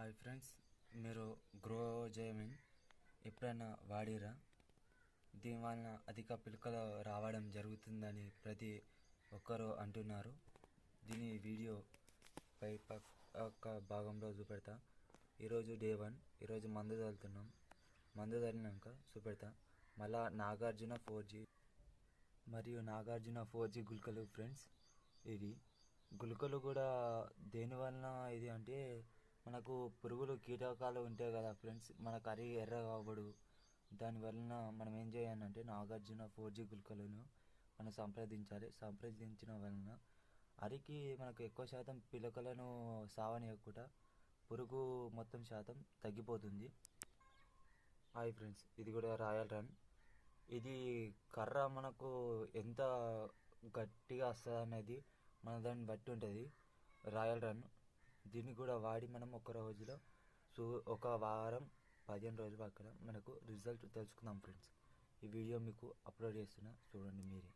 Hi friends, మీరు grow Jaimin ఎప్పుడైనా వాడిరా? దీనివలన అధిక పిలకలు రావడం జరుగుతుందని ప్రతి ఒక్కరూ అంటున్నారు. దీని వీడియో పై పక్క భాగంలో చూపెడతా. ఈరోజు డే 1. ఈరోజు మందు చల్లుతున్నాం. మందు చల్లినాక చూపెడతా. మళ్ళా నాగార్జున 4G మరియు నాగార్జున 4G గుళికలు ఫ్రెండ్స్. ఇది గుళికలు కూడా దేనివలన ఇది అంటే మనకు పురుగులు కీటకాలు ఉంటాయి కదా ఫ్రెండ్స్, మన కర్రీ ఎర్ర కాబడు. దానివలన మనం ఏం చేయాలంటే నాగార్జున 4G గుళికలను మనం సంప్రదించిన వలన అరికి మనకు ఎక్కువ శాతం పిలకలను సావనియకుండా పురుగు మొత్తం శాతం తగ్గిపోతుంది. హాయ్ ఫ్రెండ్స్, ఇది కూడా రాయల్ రన్. ఇది కర్ర మనకు ఎంత గట్టిగా వస్తుంది అనేది మన దాన్ని బట్టి ఉంటుంది. రాయల్ రన్ దీన్ని కూడా వాడి మనం ఒక వారం 15 రోజుల పక్కన మనకు రిజల్ట్ తెలుసుకుందాం ఫ్రెండ్స్. ఈ వీడియో మీకు అప్లోడ్ చేస్తున్నా, చూడండి మీరే.